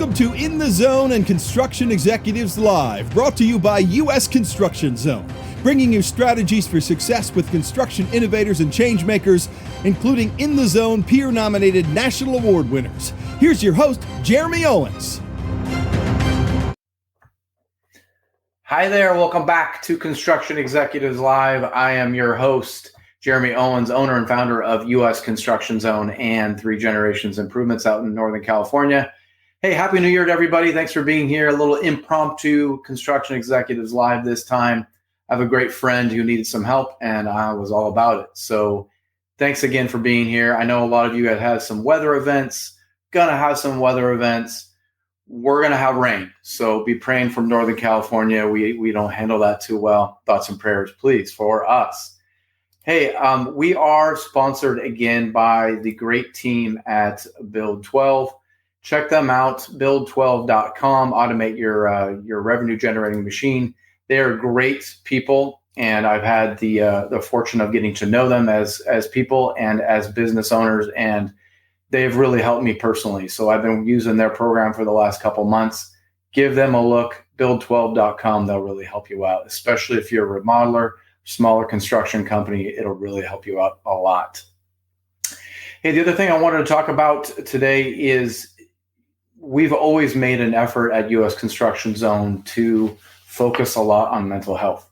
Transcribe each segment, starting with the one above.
Welcome to In the Zone and Construction Executives Live, brought to you by U.S. Construction Zone, bringing you strategies for success with construction innovators and change makers, including In the Zone peer-nominated national award winners. Here's your host, Jeremy Owens. Hi there, welcome back to Construction Executives Live. I am your host, Jeremy Owens, owner and founder of U.S. Construction Zone and Three Generations Improvements out in Northern California. Hey, Happy New Year to everybody. Thanks for being here. A little impromptu Construction Executives Live this time. I have a great friend who needed some help, and I was all about it. So thanks again for being here. I know a lot of you have had some weather events, gonna have some weather events. We're gonna have rain. So be praying from Northern California. We don't handle that too well. Thoughts and prayers, please, for us. Hey, we are sponsored again by the great team at Build 12. Check them out, build12.com, automate your revenue generating machine. They are great people, and I've had the fortune of getting to know them as people and as business owners, and they've really helped me personally. So I've been using their program for the last couple months. Give them a look, build12.com. They'll really help you out, especially if you're a remodeler, smaller construction company. It'll really help you out a lot. Hey, the other thing I wanted to talk about today is we've always made an effort at U.S. Construction Zone to focus a lot on mental health.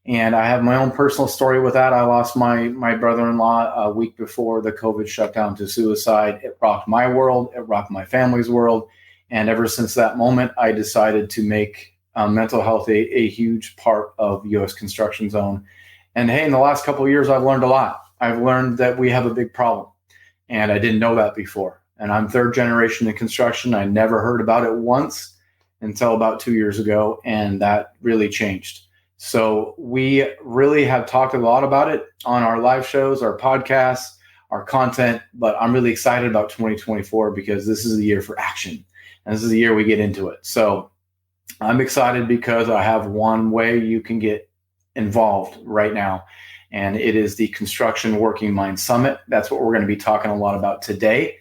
And I have my own personal story with that. I lost my brother-in-law a week before the COVID shutdown to suicide. It rocked my world. It rocked my family's world. And ever since that moment, I decided to make mental health a huge part of U.S. Construction Zone. And hey, in the last couple of years, I've learned a lot. I've learned that we have a big problem. And I didn't know that before. And I'm third generation in construction. I never heard about it once until about 2 years ago, and that really changed. So we really have talked a lot about it on our live shows, our podcasts, our content, but I'm really excited about 2024 because this is the year for action, and this is the year we get into it. So I'm excited because I have one way you can get involved right now, and it is the Construction Working Mind Summit. That's what we're going to be talking a lot about today.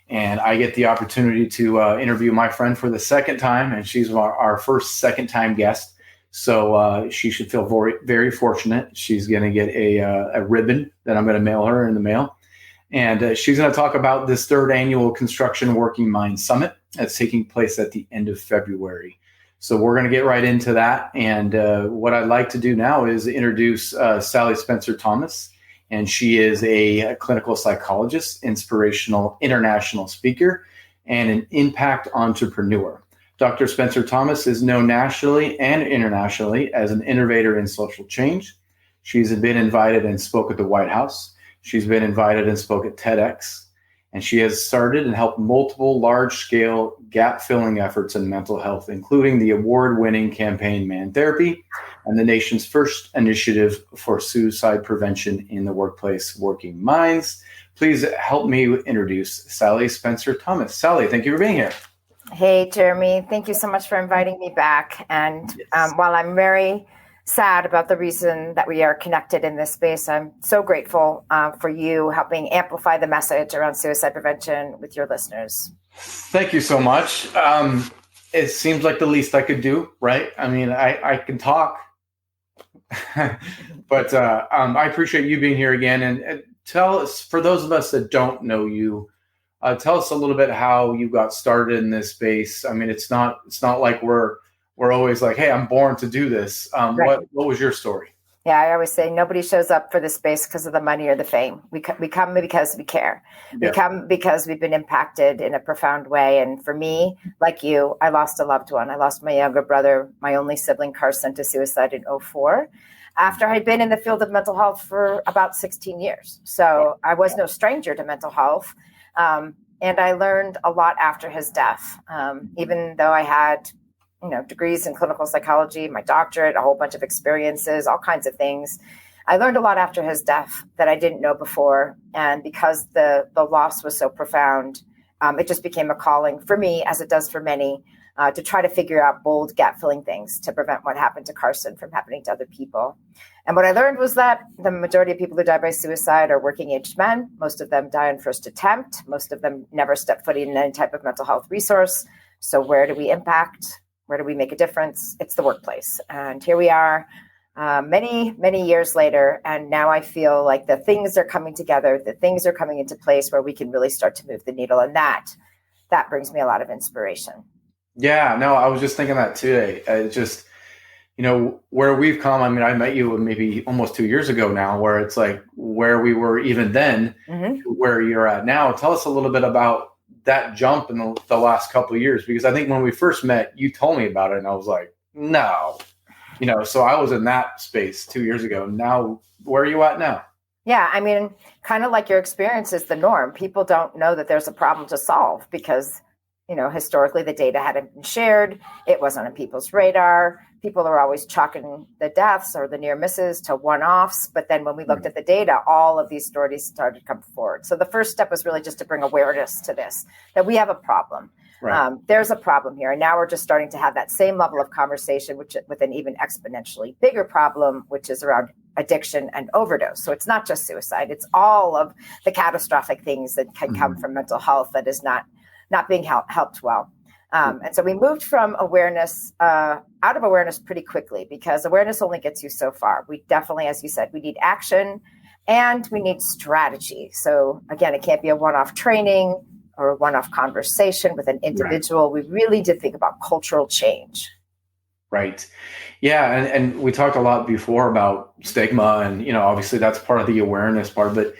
And I get the opportunity to interview my friend for the second time, and she's our first second-time guest. So she should feel very, very fortunate. She's going to get a ribbon that I'm going to mail her in the mail. And she's going to talk about this third annual Construction Working Mind Summit that's taking place at the end of February. So we're going to get right into that. And what I'd like to do now is introduce Sally Spencer-Thomas. And she is a clinical psychologist, inspirational international speaker, and an impact entrepreneur. Dr. Spencer-Thomas is known nationally and internationally as an innovator in social change. She's been invited and spoke at the White House. She's been invited and spoke at TEDx. And she has started and helped multiple large-scale gap-filling efforts in mental health, including the award-winning campaign Man Therapy and the nation's first initiative for suicide prevention in the workplace, Working Minds. Please help me introduce Sally Spencer-Thomas. Sally, thank you for being here. Hey, Jeremy. Thank you so much for inviting me back. And while I'm very sad about the reason that we are connected in this space, I'm so grateful for you helping amplify the message around suicide prevention with your listeners. Thank you so much. It seems like the least I could do, right? I mean, I can talk, but I appreciate you being here again. And tell us, for those of us that don't know you, tell us a little bit how you got started in this space. I mean, it's not like we're always like, hey, I'm born to do this. Right. What was your story? Yeah, I always say nobody shows up for this space because of the money or the fame. We come because we care. Yeah. We come because we've been impacted in a profound way. And for me, like you, I lost a loved one. I lost my younger brother, my only sibling, Carson, to suicide in 2004, after I'd been in the field of mental health for about 16 years. So I was no stranger to mental health. And I learned a lot after his death, even though I had degrees in clinical psychology, my doctorate, a whole bunch of experiences, all kinds of things. I learned a lot after his death that I didn't know before. And because the loss was so profound, it just became a calling for me, as it does for many, to try to figure out bold gap-filling things to prevent what happened to Carson from happening to other people. And what I learned was that the majority of people who die by suicide are working-aged men. Most of them die on first attempt. Most of them never step foot in any type of mental health resource. So where do we impact? Where do we make a difference? It's the workplace. And here we are many, many years later. And now I feel like the things are coming together, the things are coming into place where we can really start to move the needle. And that brings me a lot of inspiration. Yeah, no, I was just thinking that today. It's just, where we've come. I mean, I met you maybe almost 2 years ago now, where it's like where we were even then, where you're at now. Tell us a little bit about that jump in the last couple of years, because I think when we first met, you told me about it and I was like, no, so I was in that space 2 years ago. Now, where are you at now? Yeah. I mean, kind of like your experience is the norm. People don't know that there's a problem to solve because, historically the data hadn't been shared. It wasn't on people's radar. People are always chalking the deaths or the near misses to one-offs. But then when we looked at the data, all of these stories started to come forward. So the first step was really just to bring awareness to this, that we have a problem. Right. There's a problem here. And now we're just starting to have that same level of conversation, which with an even exponentially bigger problem, which is around addiction and overdose. So it's not just suicide. It's all of the catastrophic things that can come from mental health that is not being helped well. And so we moved from awareness, out of awareness pretty quickly, because awareness only gets you so far. We definitely, as you said, we need action and we need strategy. So again, it can't be a one-off training or a one-off conversation with an individual. Right. We really did think about cultural change. Right. Yeah. And we talked a lot before about stigma, and, obviously that's part of the awareness part, but,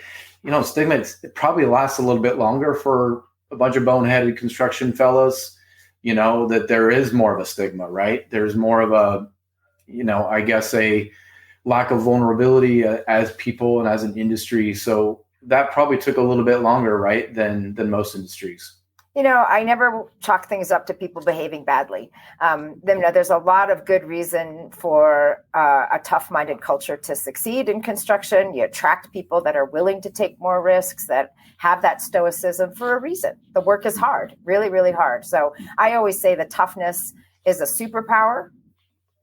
stigma, it probably lasts a little bit longer for a bunch of boneheaded construction fellows, that there is more of a stigma, right? There's more of a, I guess a lack of vulnerability as people and as an industry. So that probably took a little bit longer, right, than most industries. I never chalk things up to people behaving badly. There's a lot of good reason for a tough-minded culture to succeed in construction. You attract people that are willing to take more risks, that have that stoicism for a reason. The work is hard, really, really hard. So I always say that toughness is a superpower.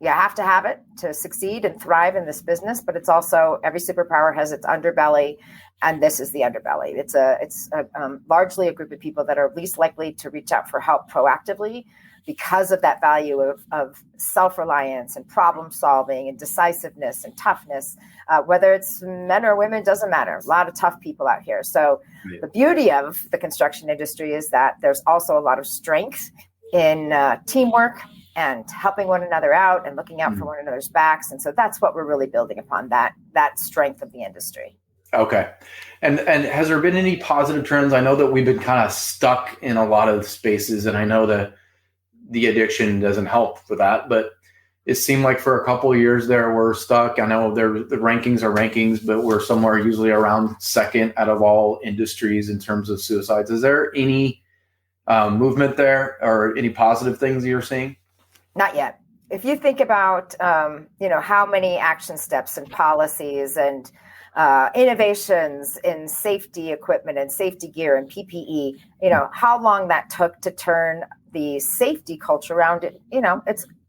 You have to have it to succeed and thrive in this business, but it's also, every superpower has its underbelly, and this is the underbelly. It's largely a group of people that are least likely to reach out for help proactively because of that value of self-reliance and problem solving and decisiveness and toughness. Whether it's men or women, doesn't matter. A lot of tough people out here. So the beauty of the construction industry is that there's also a lot of strength in teamwork and helping one another out and looking out for one another's backs. And so that's what we're really building upon, that strength of the industry. Okay. And has there been any positive trends? I know that we've been kind of stuck in a lot of spaces, and I know that the addiction doesn't help with that, but it seemed like for a couple of years there we're stuck. I know the rankings are rankings, but we're somewhere usually around second out of all industries in terms of suicides. Is there any movement there or any positive things you're seeing? Not yet. If you think about, how many action steps and policies and innovations in safety equipment and safety gear and PPE, how long that took to turn the safety culture around it,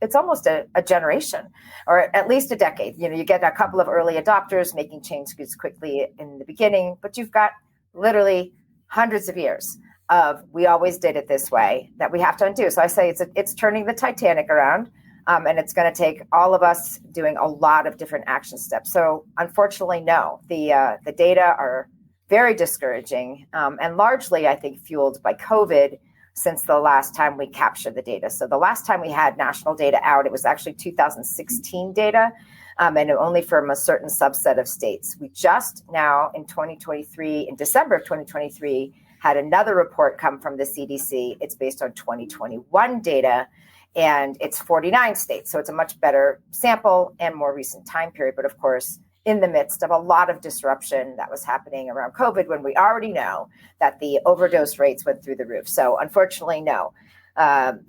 it's almost a generation or at least a decade. You get a couple of early adopters making changes quickly in the beginning, but you've got literally hundreds of years of we always did it this way that we have to undo. So I say it's turning the Titanic around, and it's going to take all of us doing a lot of different action steps. So unfortunately, no, the data are very discouraging, and largely, I think, fueled by COVID since the last time we captured the data. So the last time we had national data out, it was actually 2016 data, and only from a certain subset of states. We just now in 2023, in December of 2023, had another report come from the CDC. It's based on 2021 data, and it's 49 states. So it's a much better sample and more recent time period. But of course, in the midst of a lot of disruption that was happening around COVID, when we already know that the overdose rates went through the roof. So unfortunately, no.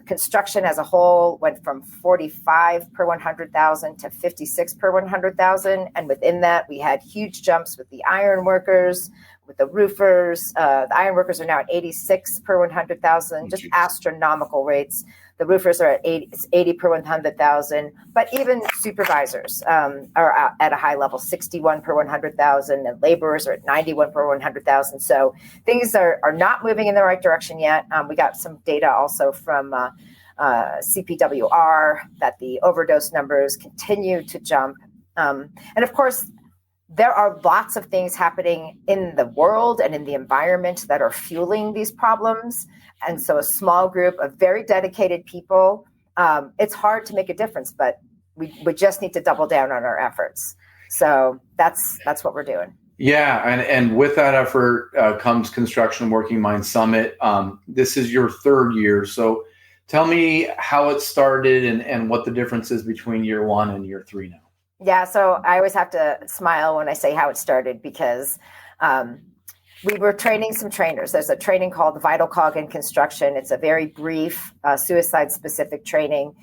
Construction as a whole went from 45 per 100,000 to 56 per 100,000. And within that, we had huge jumps with the iron workers, with the roofers. The iron workers are now at 86 per 100,000, just astronomical rates. The roofers are at 80 per 100,000, but even supervisors are at a high level, 61 per 100,000, and laborers are at 91 per 100,000. So things are not moving in the right direction yet. We got some data also from CPWR that the overdose numbers continue to jump. And of course, there are lots of things happening in the world and in the environment that are fueling these problems. And so a small group of very dedicated people, it's hard to make a difference, but we just need to double down on our efforts. So that's what we're doing. Yeah, and with that effort comes Construction Working Minds Summit. This is your third year, so tell me how it started and what the difference is between year one and year three now. Yeah, so I always have to smile when I say how it started because we were training some trainers. There's a training called Vital Cog in Construction. It's a very brief suicide-specific training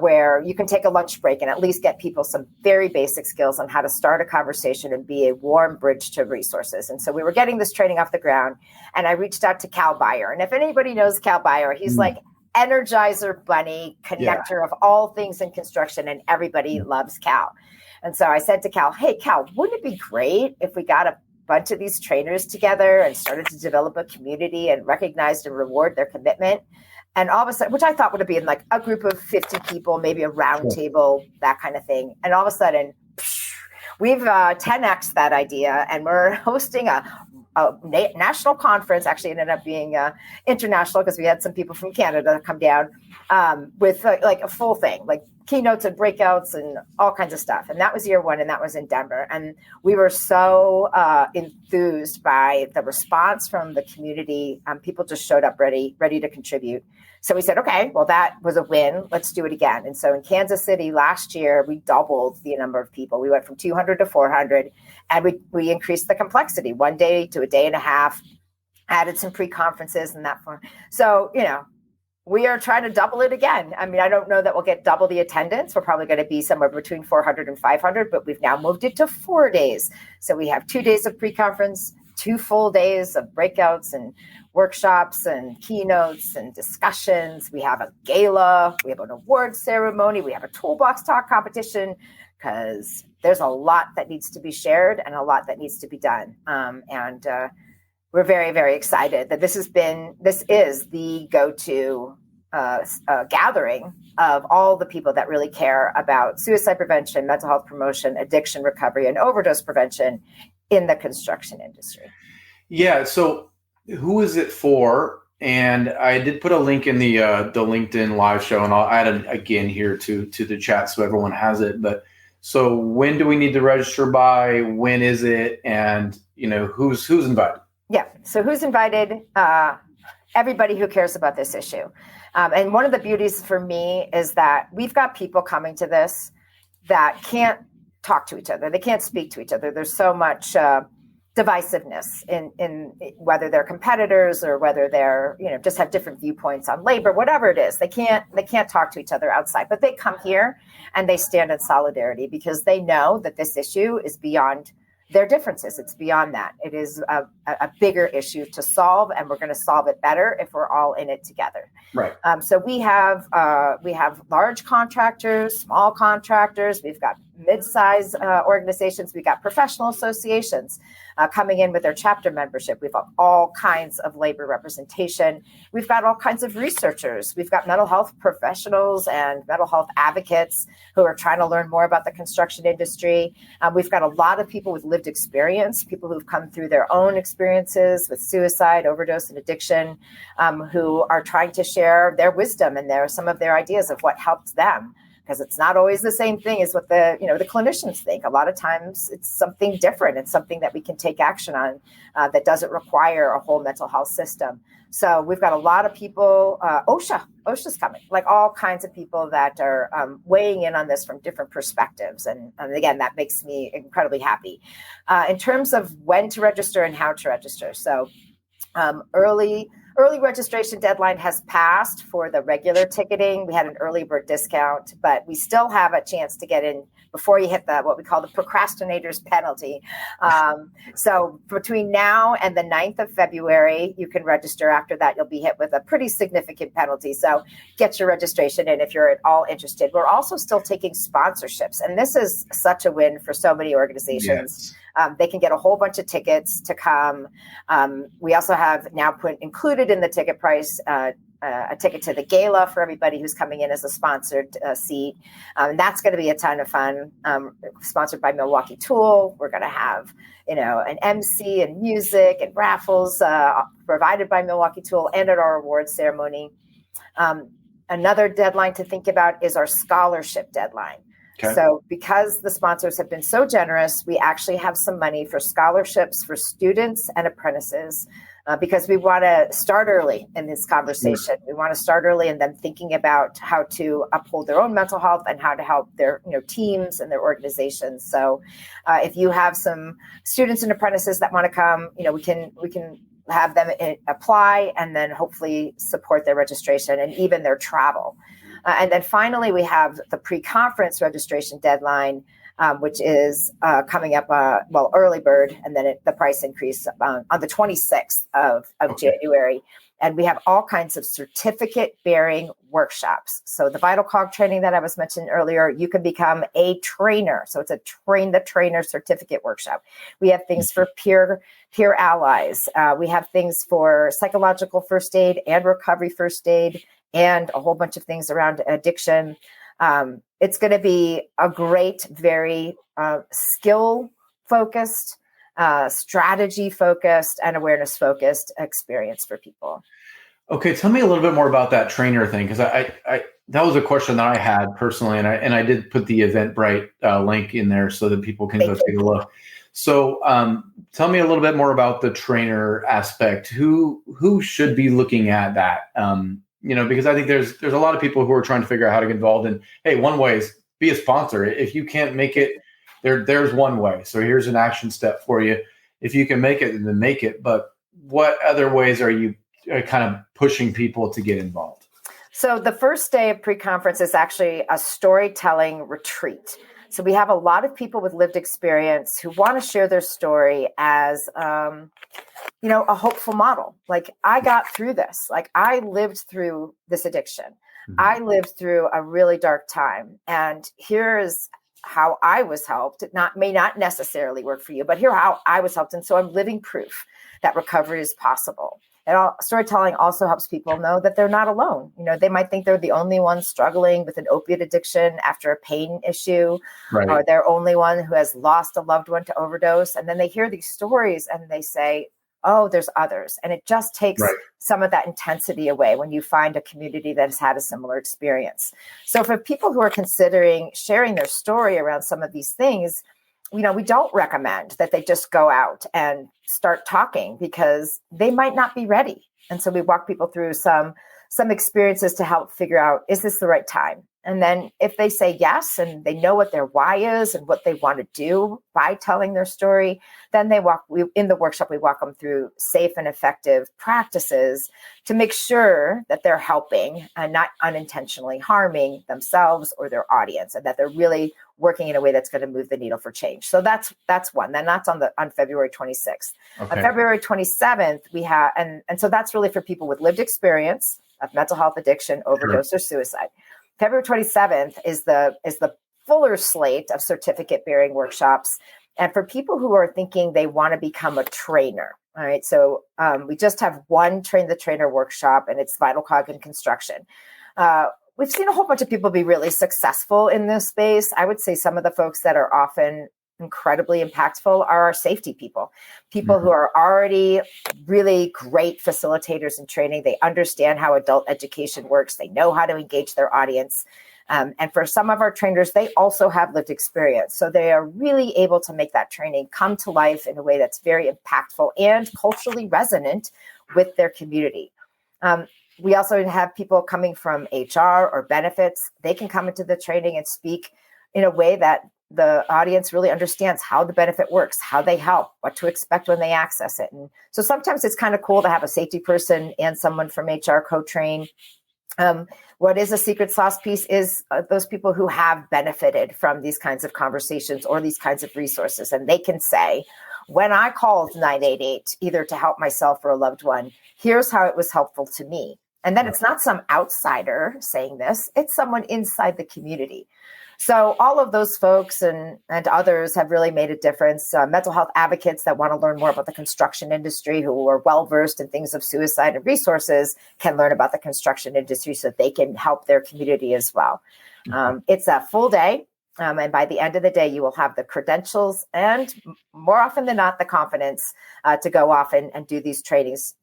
where you can take a lunch break and at least get people some very basic skills on how to start a conversation and be a warm bridge to resources. And so we were getting this training off the ground, and I reached out to Cal Beyer. And if anybody knows Cal Beyer, he's like Energizer Bunny, connector of all things in construction, and everybody loves Cal. And so I said to Cal, hey, Cal, wouldn't it be great if we got a bunch of these trainers together and started to develop a community and recognized and reward their commitment? And all of a sudden, which I thought would have been like a group of 50 people, maybe a round table, that kind of thing. And all of a sudden, we've 10X'd that idea, and we're hosting a national conference. Actually, it ended up being international because we had some people from Canada come down with like a full thing, like keynotes and breakouts and all kinds of stuff. And that was year one, and that was in Denver. And we were so enthused by the response from the community. People just showed up ready to contribute. So we said, okay, well, that was a win. Let's do it again. And so in Kansas City last year, we doubled the number of people. We went from 200 to 400, and we increased the complexity, 1 day to a day and a half, added some pre-conferences and that form. So, we are trying to double it again. I mean, I don't know that we'll get double the attendance. We're probably going to be somewhere between 400 and 500, but we've now moved it to 4 days. So we have 2 days of pre-conference, 2 full days of breakouts and workshops and keynotes and discussions. We have a gala, we have an award ceremony, we have a toolbox talk competition, because there's a lot that needs to be shared and a lot that needs to be done. We're very, very excited that this is the go-to gathering of all the people that really care about suicide prevention, mental health promotion, addiction recovery, and overdose prevention in the construction industry. Yeah. So who is it for? And I did put a link in the LinkedIn live show, and I'll add it again here to the chat so everyone has it. But so when do we need to register by? When is it? And who's invited? Yeah. So who's invited? Everybody who cares about this issue. And one of the beauties for me is that we've got people coming to this that can't talk to each other. They can't speak to each other. There's so much divisiveness in whether they're competitors or whether they're, just have different viewpoints on labor, whatever it is. They can't talk to each other outside, but they come here and they stand in solidarity because they know that this issue is beyond their differences. It's beyond that. It is a bigger issue to solve, and we're going to solve it better if we're all in it together. Right. So we have large contractors, small contractors. We've got mid-size organizations. We've got professional associations coming in with their chapter membership. We've got all kinds of labor representation. We've got all kinds of researchers. We've got mental health professionals and mental health advocates who are trying to learn more about the construction industry. We've got a lot of people with lived experience, people who've come through their own experiences with suicide, overdose, and addiction, who are trying to share their wisdom and some of their ideas of what helped them. Because it's not always the same thing as what the clinicians think. A lot of times it's something different. It's something that we can take action on that doesn't require a whole mental health system. So we've got a lot of people. OSHA's coming, like all kinds of people that are weighing in on this from different perspectives. And again, that makes me incredibly happy. In terms of when to register and how to register. So early registration deadline has passed for the regular ticketing. We had an early bird discount, but we still have a chance to get in before you hit what we call the procrastinator's penalty. So between now and the 9th of February, you can register. After that, you'll be hit with a pretty significant penalty. So get your registration in if you're at all interested. We're also still taking sponsorships. And this is such a win for so many organizations. Yes. They can get a whole bunch of tickets to come. We also have now included in the ticket price a ticket to the gala for everybody who's coming in as a sponsored seat. And that's going to be a ton of fun. Sponsored by Milwaukee Tool. We're going to have, an MC and music and raffles provided by Milwaukee Tool and at our awards ceremony. Another deadline to think about is our scholarship deadline. Okay. So because the sponsors have been so generous, we actually have some money for scholarships for students and apprentices. Because we want to start early in this conversation. We want to start early in them thinking about how to uphold their own mental health and how to help their teams and their organizations. So if you have some students and apprentices that want to come, we can have them apply and then hopefully support their registration and even their travel. And then finally, we have the pre-conference registration deadline, which is coming up, early bird, and then the price increase on the 26th of January. And we have all kinds of certificate bearing workshops. So the Vital Cog training that I was mentioning earlier, you can become a trainer. So it's a train the trainer certificate workshop. We have things for peer allies. We have things for psychological first aid and recovery first aid, and a whole bunch of things around addiction. It's going to be a great, very skill-focused, strategy-focused, and awareness-focused experience for people. Okay, tell me a little bit more about that trainer thing, because I that was a question that I had personally, and I did put the Eventbrite link in there so that people can take a look. So tell me a little bit more about the trainer aspect. Who should be looking at that? Because I think there's a lot of people who are trying to figure out how to get involved. And hey, one way is be a sponsor. If you can't make it, there's one way. So here's an action step for you. If you can make it, then make it. But what other ways are you kind of pushing people to get involved? So the first day of pre-conference is actually a storytelling retreat. So we have a lot of people with lived experience who want to share their story as, a hopeful model. Like, I got through this. Like, I lived through this addiction. Mm-hmm. I lived through a really dark time. And here's how I was helped. It may not necessarily work for you, but here's how I was helped. And so I'm living proof that recovery is possible. And storytelling also helps people know that they're not alone. They might think they're the only one struggling with an opiate addiction after a pain issue, right, or they're only one who has lost a loved one to overdose. And then they hear these stories and they say, oh, there's others. And it just takes some of that intensity away when you find a community that has had a similar experience. So for people who are considering sharing their story around some of these things, we don't recommend that they just go out and start talking because they might not be ready. And so we walk people through some experiences to help figure out, is this the right time? And then if they say yes, and they know what their why is and what they want to do by telling their story, then in the workshop, we walk them through safe and effective practices to make sure that they're helping and not unintentionally harming themselves or their audience, and that they're really working in a way that's going to move the needle for change. So that's one. Then that's on February 26th. Okay. On February 27th, we have, and so that's really for people with lived experience of mental health addiction, overdose, or suicide. February 27th is the fuller slate of certificate bearing workshops. And for people who are thinking they want to become a trainer, all right, so we just have one Train the Trainer workshop, and it's Vital Cog and construction. We've seen a whole bunch of people be really successful in this space. I would say some of the folks that are often incredibly impactful are our safety people who are already really great facilitators in training. They understand how adult education works. They know how to engage their audience. And for some of our trainers, they also have lived experience. So they are really able to make that training come to life in a way that's very impactful and culturally resonant with their community. We also have people coming from HR or benefits. They can come into the training and speak in a way that the audience really understands how the benefit works, how they help, what to expect when they access it. And so sometimes it's kind of cool to have a safety person and someone from HR co-train. What is a secret sauce piece is those people who have benefited from these kinds of conversations or these kinds of resources. And they can say, when I called 988, either to help myself or a loved one, here's how it was helpful to me. And then it's not some outsider saying this, it's someone inside the community. So all of those folks and others have really made a difference. Mental health advocates that want to learn more about the construction industry, who are well-versed in things of suicide and resources, can learn about the construction industry so they can help their community as well. It's a full day. And by the end of the day, you will have the credentials and more often than not, the confidence to go off and do these trainings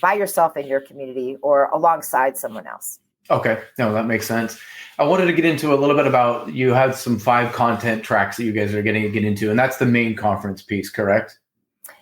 by yourself in your community or alongside someone else. Okay. No, that makes sense. I wanted to get into a little bit about, you had some 5 content tracks that you guys are getting to get into, and that's the main conference piece, correct?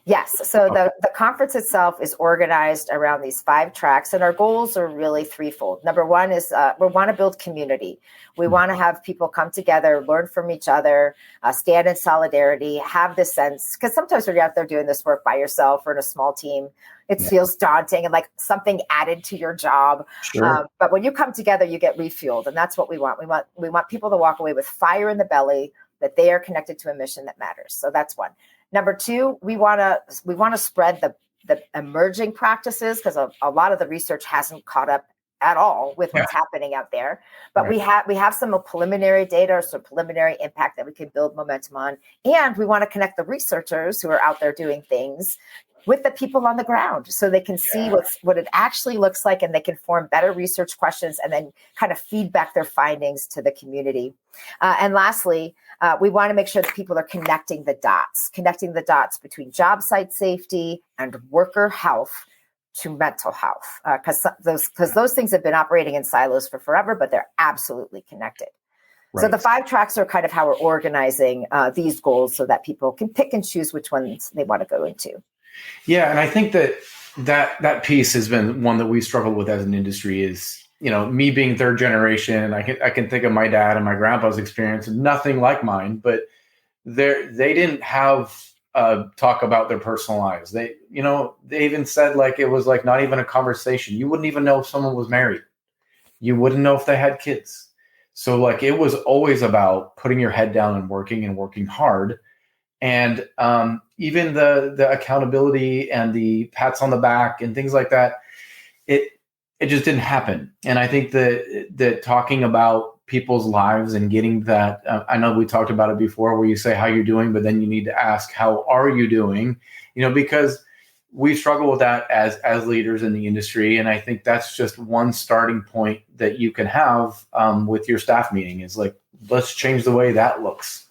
Yes. So the conference itself is organized around these 5 tracks, and our goals are really threefold. Number one is we want to build community. We want to have people come together, learn from each other, stand in solidarity, have this sense, because sometimes when you're out there doing this work by yourself or in a small team, it feels daunting and like something added to your job. Sure. But when you come together, you get refueled, and that's what we want. We want people to walk away with fire in the belly, that they are connected to a mission that matters. So that's one. Number 2, we want to spread the emerging practices, because a lot of the research hasn't caught up at all with what's happening out there. But we have some preliminary data or some preliminary impact that we can build momentum on. And we want to connect the researchers who are out there doing things with the people on the ground so they can see what it actually looks like, and they can form better research questions and then kind of feedback their findings to the community. And lastly, we want to make sure that people are connecting the dots between job site safety and worker health to mental health, because those things have been operating in silos for forever, but they're absolutely connected. Right. So the 5 tracks are kind of how we're organizing these goals so that people can pick and choose which ones they want to go into. Yeah, and I think that piece has been one that we struggled with as an industry is, me being third generation, I can think of my dad and my grandpa's experience, nothing like mine, but they didn't have talk about their personal lives. They even said like it was like not even a conversation. You wouldn't even know if someone was married. You wouldn't know if they had kids. So like it was always about putting your head down and working hard. And even the accountability and the pats on the back and things like that, it just didn't happen. And I think that talking about people's lives and getting that, I know we talked about it before, where you say how you're doing, but then you need to ask, how are you doing? Because we struggle with that as leaders in the industry. And I think that's just one starting point that you can have with your staff meeting is like, let's change the way that looks.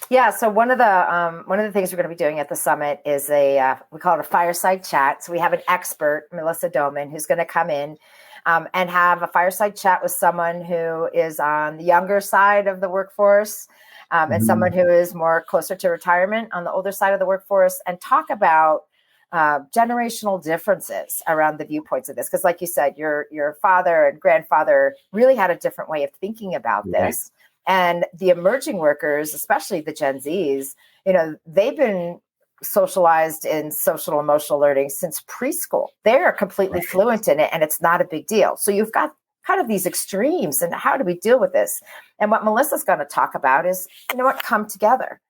Yeah. So one of the things we're going to be doing at the summit is we call it a fireside chat. So we have an expert, Melissa Doman, who's going to come in and have a fireside chat with someone who is on the younger side of the workforce and someone who is more closer to retirement on the older side of the workforce, and talk about generational differences around the viewpoints of this. Because like you said, your father and grandfather really had a different way of thinking about this. And the emerging workers, especially the Gen Zs, they've been socialized in social emotional learning since preschool. They're completely fluent in it, and it's not a big deal. So you've got kind of these extremes, and how do we deal with this? And what Melissa's going to talk about is, come together,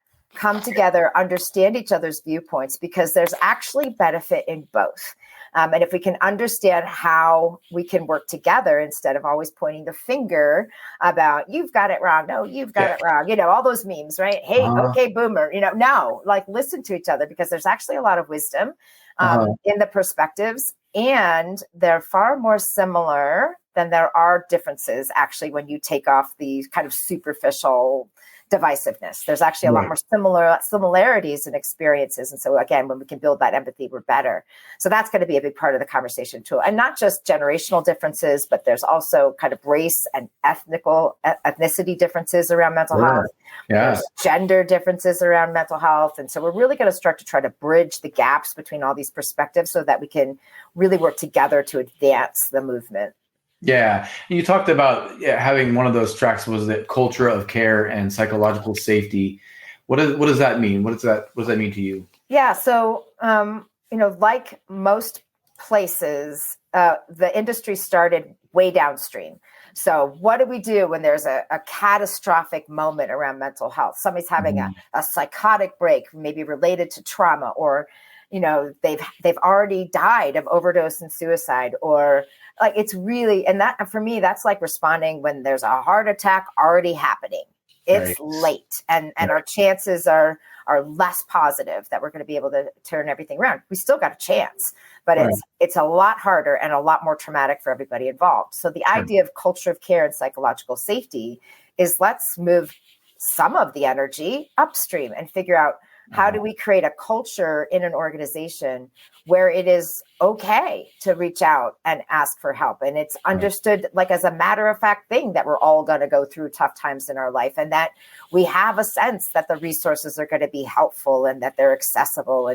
understand each other's viewpoints, because there's actually benefit in both. And if we can understand how we can work together instead of always pointing the finger about, you've got it wrong. No, you've got it wrong. All those memes, right? Hey, okay, boomer, no, like listen to each other, because there's actually a lot of wisdom in the perspectives, and they're far more similar than there are differences, actually, when you take off the kind of superficial divisiveness. There's actually a lot more similarities and experiences. And so again, when we can build that empathy, we're better. So that's going to be a big part of the conversation too. And not just generational differences, but there's also kind of race and ethnicity differences around mental health. There's gender differences around mental health. And so we're really going to start to try to bridge the gaps between all these perspectives so that we can really work together to advance the movement. Yeah. You talked about having one of those tracks was the culture of care and psychological safety. What does that mean? What does that mean to you? Yeah. So, like most places the industry started way downstream. So what do we do when there's a catastrophic moment around mental health? Somebody's having a psychotic break, maybe related to trauma, or, they've already died of overdose and suicide, or like it's really, and that for me, that's like responding when there's a heart attack already happening. It's late, and our chances are less positive that we're going to be able to turn everything around. We still got a chance, but it's a lot harder and a lot more traumatic for everybody involved. So the idea of culture of care and psychological safety is, let's move some of the energy upstream and figure out, how do we create a culture in an organization where it is okay to reach out and ask for help? And it's understood like as a matter of fact thing that we're all going to go through tough times in our life, and that we have a sense that the resources are going to be helpful and that they're accessible.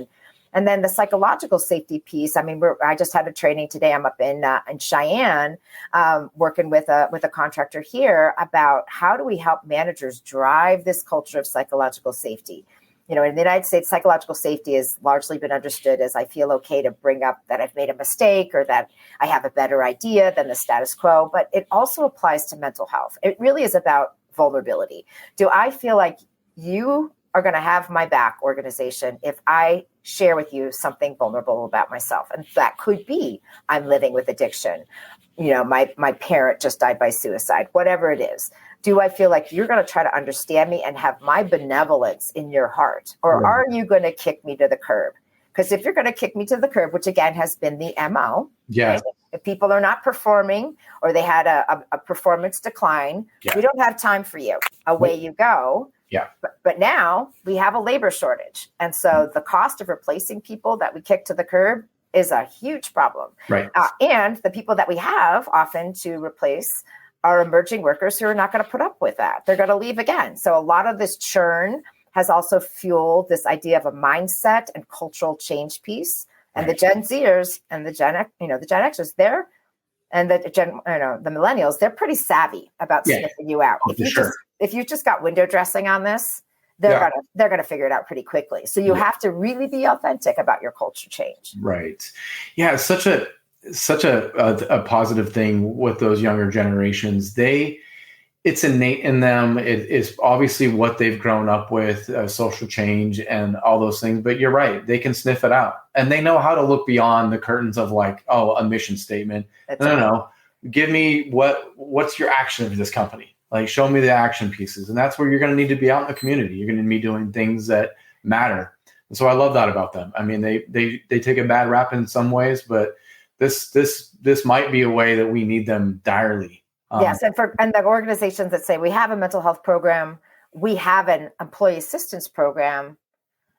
And then the psychological safety piece. I mean, I just had a training today. I'm up in Cheyenne, working with a contractor here about how do we help managers drive this culture of psychological safety. In the United States, psychological safety has largely been understood as, I feel okay to bring up that I've made a mistake or that I have a better idea than the status quo, but it also applies to mental health. It really is about vulnerability. Do I feel like you are going to have my back, organization, if I share with you something vulnerable about myself? And that could be, I'm living with addiction. My parent just died by suicide, whatever it is. Do I feel like you're going to try to understand me and have my benevolence in your heart? Or are you going to kick me to the curb? Because if you're going to kick me to the curb, which again has been the MO, right? If people are not performing or they had a performance decline, we don't have time for you. Away you go. Yeah. But now we have a labor shortage. And so the cost of replacing people that we kick to the curb is a huge problem. Right. And the people that we have often to replace are emerging workers who are not going to put up with that. They're going to leave again. So a lot of this churn has also fueled this idea of a mindset and cultural change piece. And the Gen Zers and the Gen Xers, the millennials, they're pretty savvy about sniffing you out. If you just got window dressing on this, they're gonna figure it out pretty quickly. So you have to really be authentic about your culture change. Right. Yeah. It's such a positive thing with those younger generations. It's innate in them. It is obviously what they've grown up with, social change and all those things. But you're right. They can sniff it out, and they know how to look beyond the curtains of like, a mission statement. No. Give me what's your action of this company? Like, show me the action pieces. And that's where you're going to need to be out in the community. You're going to be doing things that matter. And so I love that about them. I mean, they take a bad rap in some ways, but this might be a way that we need them direly. Yes, and the organizations that say we have a mental health program, we have an employee assistance program,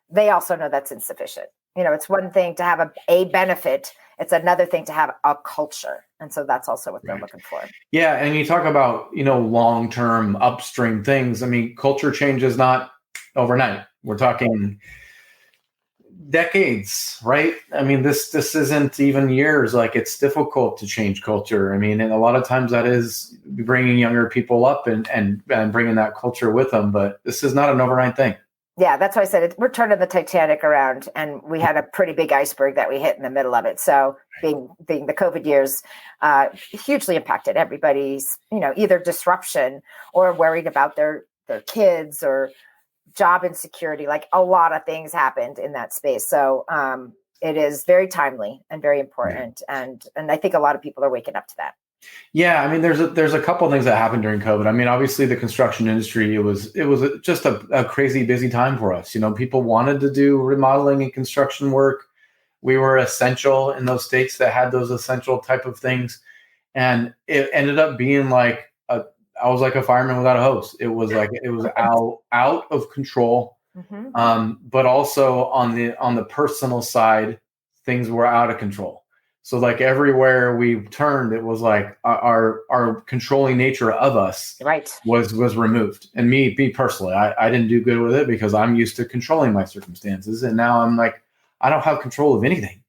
they also know that's insufficient. It's one thing to have a benefit; it's another thing to have a culture, and so that's also what they're looking for. Yeah, and you talk about long-term upstream things. I mean, culture change is not overnight. We're talking decades, right? I mean, this isn't even years. Like, it's difficult to change culture. I mean, and a lot of times that is bringing younger people up and bringing that culture with them. But this is not an overnight thing. Yeah, that's why I said we're turning the Titanic around, and we had a pretty big iceberg that we hit in the middle of it. So being the COVID years hugely impacted everybody's, either disruption or worried about their kids or job insecurity. Like, a lot of things happened in that space. So it is very timely and very important. And I think a lot of people are waking up to that. Yeah. I mean, there's a couple of things that happened during COVID. I mean, obviously the construction industry, it was just a crazy busy time for us. People wanted to do remodeling and construction work. We were essential in those states that had those essential type of things. And it ended up being like, I was like a fireman without a hose. It was out of control. Mm-hmm. But also on the personal side, things were out of control. So like everywhere we turned, it was like our controlling nature of us was removed. And me personally, I didn't do good with it because I'm used to controlling my circumstances. And now I'm like, I don't have control of anything.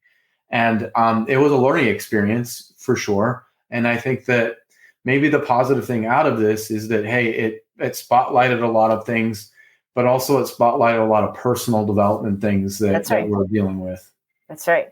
And it was a learning experience for sure. And I think that maybe the positive thing out of this is that, hey, it spotlighted a lot of things, but also it spotlighted a lot of personal development things that we're dealing with. That's right.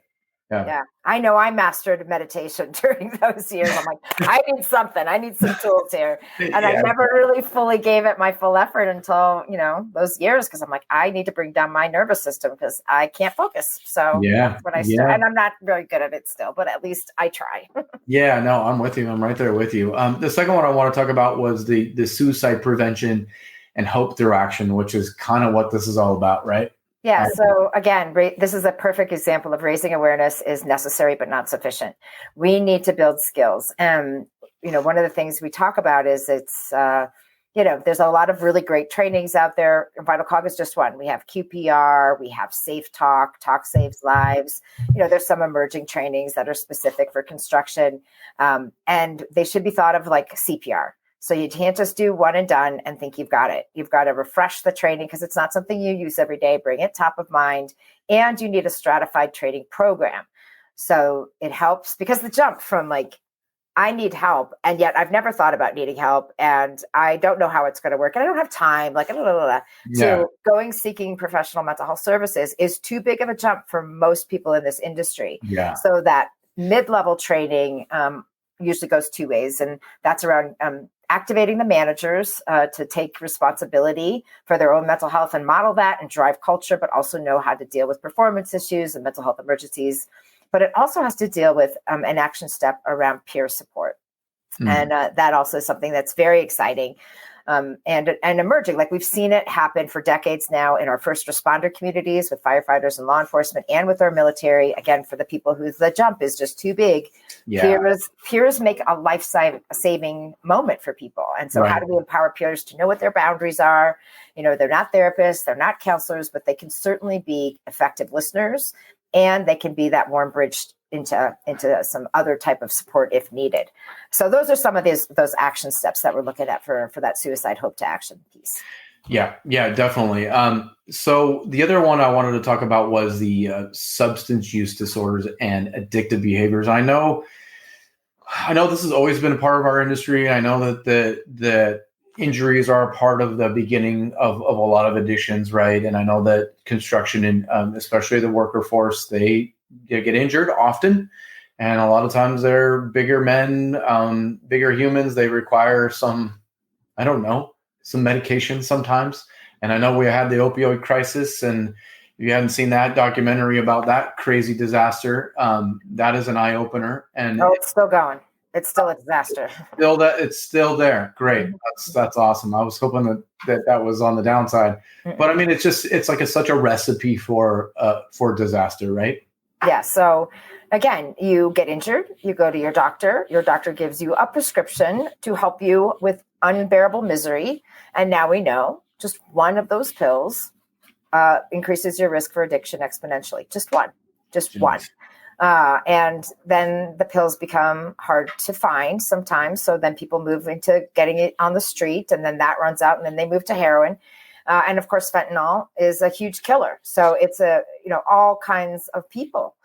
Yeah. I know I mastered meditation during those years. I'm like, I need something. I need some tools here. And I never really fully gave it my full effort until, those years. Cause I'm like, I need to bring down my nervous system because I can't focus. So that's when I start. And I'm not very good at it still, but at least I try. Yeah, no, I'm with you. I'm right there with you. The second one I want to talk about was the suicide prevention and hope through action, which is kind of what this is all about, right? Yeah. So again, this is a perfect example of raising awareness is necessary, but not sufficient. We need to build skills. And, one of the things we talk about is there's a lot of really great trainings out there. VitalCog is just one. We have QPR, we have Safe Talk, Talk Saves Lives. There's some emerging trainings that are specific for construction. And they should be thought of like CPR. So you can't just do one and done and think you've got it. You've got to refresh the training because it's not something you use every day. Bring it top of mind. And you need a stratified training program. So it helps because the jump from like, I need help, and yet I've never thought about needing help, and I don't know how it's going to work, and I don't have time, to going seeking professional mental health services is too big of a jump for most people in this industry. Yeah. So that mid-level training usually goes two ways, and that's around activating the managers to take responsibility for their own mental health and model that and drive culture, but also know how to deal with performance issues and mental health emergencies. But it also has to deal with an action step around peer support. And that also is something that's very exciting and emerging. Like we've seen it happen for decades now in our first responder communities with firefighters and law enforcement and with our military. Again, for the people who the jump is just too big, peers make a life-saving moment for people. And so how do we empower peers to know what their boundaries are? They're not therapists, they're not counselors, but they can certainly be effective listeners. And they can be that warm bridge into some other type of support if needed. So those are some of those action steps that we're looking at for that suicide hope to action piece. Yeah, definitely. So the other one I wanted to talk about was the substance use disorders and addictive behaviors. I know this has always been a part of our industry. I know that the injuries are a part of the beginning of a lot of addictions, right? And I know that construction and especially the worker force, they get injured often. And a lot of times they're bigger men, bigger humans. They require some medication sometimes. And I know we had the opioid crisis, and if you haven't seen that documentary about that crazy disaster, that is an eye opener. And it's still going. It's still a disaster. It's still there. Great. That's awesome. I was hoping that was on the downside, but I mean, it's like such a recipe for disaster, right? Yeah. So again, you get injured, you go to your doctor gives you a prescription to help you with unbearable misery. And now we know just one of those pills increases your risk for addiction exponentially. Just one. And then the pills become hard to find sometimes. So then people move into getting it on the street, and then that runs out, and then they move to heroin. And of course, fentanyl is a huge killer. So it's all kinds of people,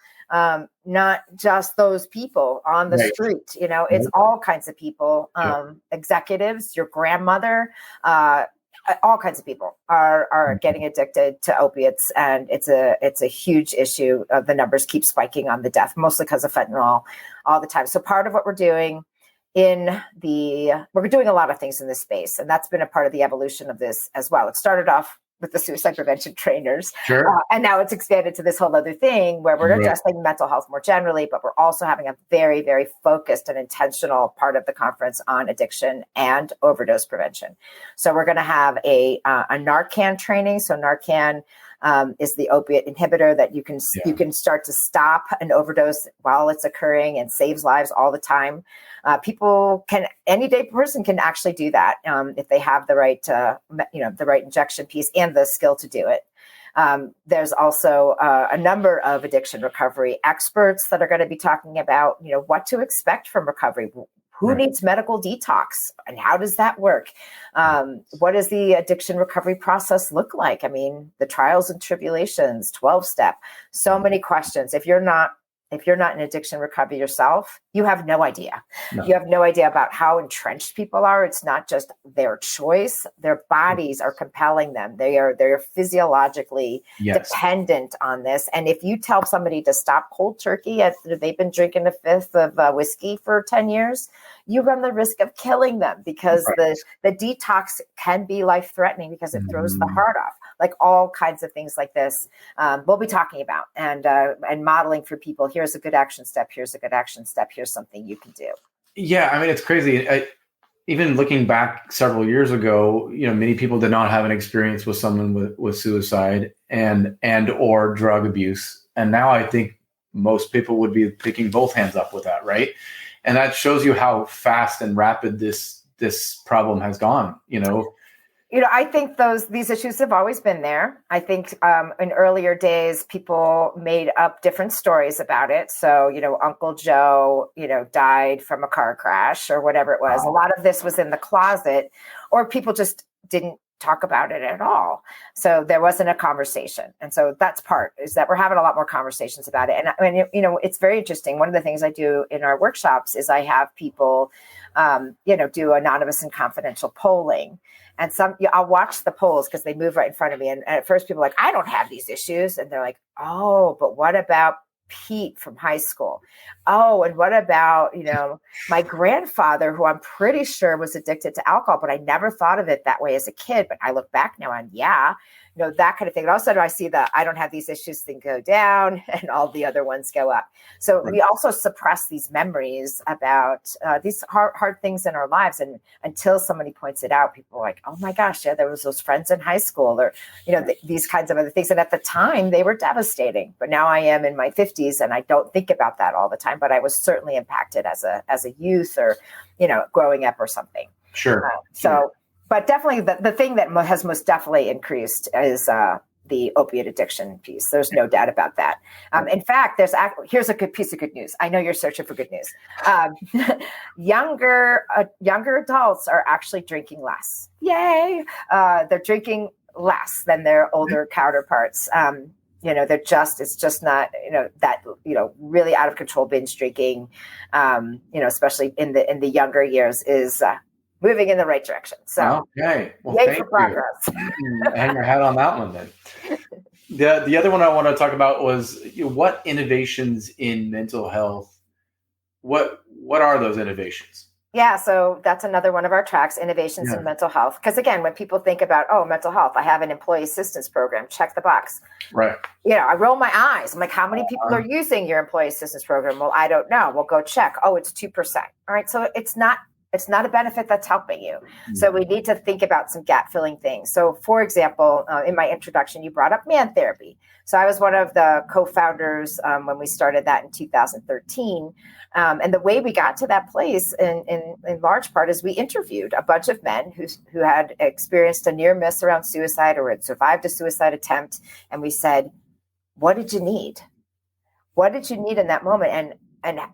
not just those people on the street. It's all kinds of people, executives, your grandmother, all kinds of people are getting addicted to opiates, and it's a huge issue. The numbers keep spiking on the death, mostly because of fentanyl all the time. So part of what we're doing we're doing a lot of things in this space, and that's been a part of the evolution of this as well. It started off with the suicide prevention trainers. Sure. And now it's expanded to this whole other thing where we're addressing mental health more generally, but we're also having a very, very focused and intentional part of the conference on addiction and overdose prevention. So we're going to have a Narcan training. So Narcan is the opiate inhibitor that you can start to stop an overdose while it's occurring and saves lives all the time. Any person can actually do that if they have the right, the right injection piece and the skill to do it. There's also a number of addiction recovery experts that are going to be talking about, what to expect from recovery. Who needs medical detox and how does that work? What does the addiction recovery process look like? I mean, the trials and tribulations, 12-step, so many questions. If you're not if you're not in addiction recovery yourself, you have no idea. No. You have no idea about how entrenched people are. It's not just their choice. Their bodies are compelling them. They're physiologically dependent on this. And if you tell somebody to stop cold turkey after they've been drinking a fifth of whiskey for 10 years, you run the risk of killing them, because the detox can be life-threatening because it throws the heart off. Like all kinds of things like this, we'll be talking about and modeling for people. Here's a good action step. Here's a good action step. Here's something you can do. Yeah, I mean, it's crazy. Even looking back several years ago, many people did not have an experience with someone with suicide and or drug abuse, and now I think most people would be picking both hands up with that, right? And that shows you how fast and rapid this problem has gone. I think these issues have always been there. I think in earlier days, people made up different stories about it. So, Uncle Joe, died from a car crash or whatever it was. Wow. A lot of this was in the closet, or people just didn't talk about it at all. So there wasn't a conversation. And so that's is that we're having a lot more conversations about it. And I mean, it's very interesting. One of the things I do in our workshops is I have people, do anonymous and confidential polling. And I'll watch the polls because they move right in front of me. And at first people are like, I don't have these issues. And they're like, oh, but what about Pete from high school? Oh, and what about, my grandfather, who I'm pretty sure was addicted to alcohol, but I never thought of it that way as a kid. But I look back now and that kind of thing. And all of a sudden I see the I don't have these issues thing go down and all the other ones go up. So we also suppress these memories about these hard things in our lives. And until somebody points it out, people are like, oh my gosh, yeah, there was those friends in high school, or, these kinds of other things. And at the time they were devastating, but now I am in my 50s and I don't think about that all the time, but I was certainly impacted as a youth or, growing up or something. Sure. But definitely the thing that has most definitely increased is the opiate addiction piece. There's no doubt about that. In fact, here's a good piece of good news. I know you're searching for good news. Younger adults are actually drinking less. Yay! They're drinking less than their older counterparts. It's just not, that, really out of control binge drinking, especially in the younger years is moving in the right direction. So, okay. Well, yay for progress. Hang your hat on that one then. The other one I want to talk about was what innovations in mental health. What are those innovations? Yeah, so that's another one of our tracks, innovations in mental health. Because again, when people think about, mental health, I have an employee assistance program, check the box. Right. I roll my eyes. I'm like, how many people are using your employee assistance program? Well, I don't know. We'll go check. Oh, it's 2%. All right. So it's not a benefit that's helping you. Mm-hmm. So we need to think about some gap filling things. So for example, in my introduction, you brought up Man Therapy. So I was one of the co-founders when we started that in 2013. And the way we got to that place in large part is we interviewed a bunch of men who had experienced a near miss around suicide or had survived a suicide attempt. And we said, what did you need? What did you need in that moment?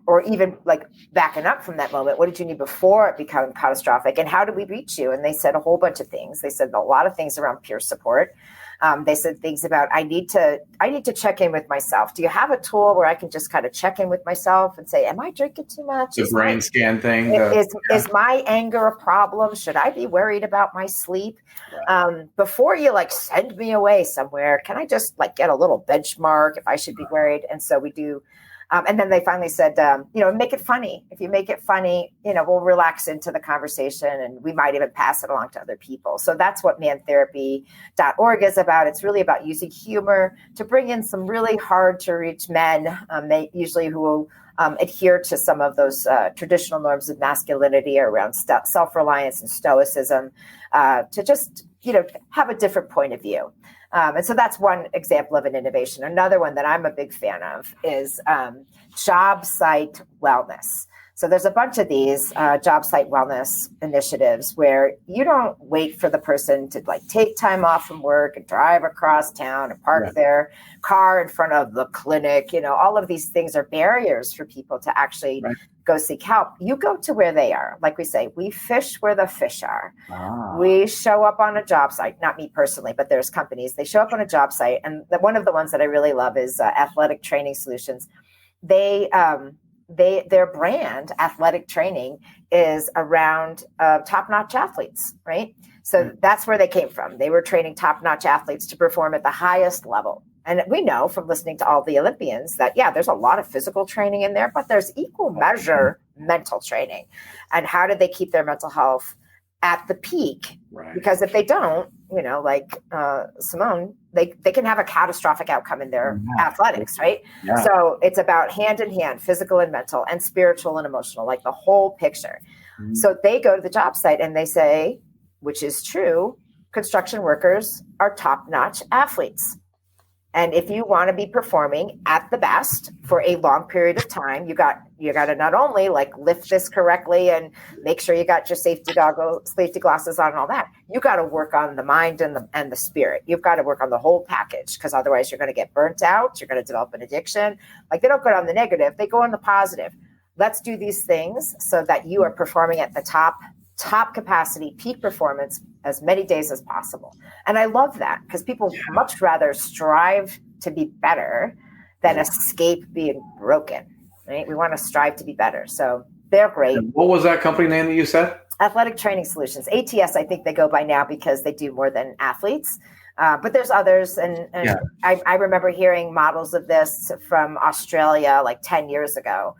Or even like backing up from that moment, what did you need before it became catastrophic? And how did we reach you? And they said a whole bunch of things. They said a lot of things around peer support. They said things about, I need to check in with myself. Do you have a tool where I can just kind of check in with myself and say, am I drinking too much? The brain scan thing. Is my anger a problem? Should I be worried about my sleep? Before you send me away somewhere, can I just get a little benchmark if I should be worried? And so we do. And then they finally said, make it funny. If you make it funny, we'll relax into the conversation and we might even pass it along to other people. So that's what mantherapy.org is about. It's really about using humor to bring in some really hard to reach men, usually who adhere to some of those traditional norms of masculinity around self-reliance and stoicism, to just, have a different point of view. And so that's one example of an innovation. Another one that I'm a big fan of is job site wellness. So there's a bunch of these job site wellness initiatives where you don't wait for the person to take time off from work and drive across town and park their car in front of the clinic. All of these things are barriers for people to actually go seek help. You go to where they are. Like we say, we fish where the fish are. We show up on a job site, not me personally, but there's companies, they show up on a job site. And one of the ones that I really love is Athletic Training Solutions. their brand, athletic training, is around top-notch athletes, right? So that's where they came from. They were training top-notch athletes to perform at the highest level. And we know from listening to all the Olympians that, yeah, there's a lot of physical training in there, but there's equal measure mental training. And how do they keep their mental health at the peak? Right. Because if they don't, like Simone, they can have a catastrophic outcome in their athletics, right? Yeah. So it's about hand in hand, physical and mental and spiritual and emotional, like the whole picture. Mm-hmm. So they go to the job site and they say, which is true, construction workers are top-notch athletes. And if you want to be performing at the best for a long period of time, you got to not only like lift this correctly and make sure you got your safety glasses on and all that. You got to work on the mind and the spirit. You've got to work on the whole package, because otherwise you're going to get burnt out. You're going to develop an addiction. Like, they don't go on the negative, they go on the positive. Let's do these things so that you are performing at the top capacity, peak performance as many days as possible. And I love that, because people much rather strive to be better than escape being broken, right? We want to strive to be better. So they're great. And what was that company name that you said? Athletic Training Solutions. ATS, I think they go by now because they do more than athletes. But there's others. And I remember hearing models of this from Australia like 10 years ago.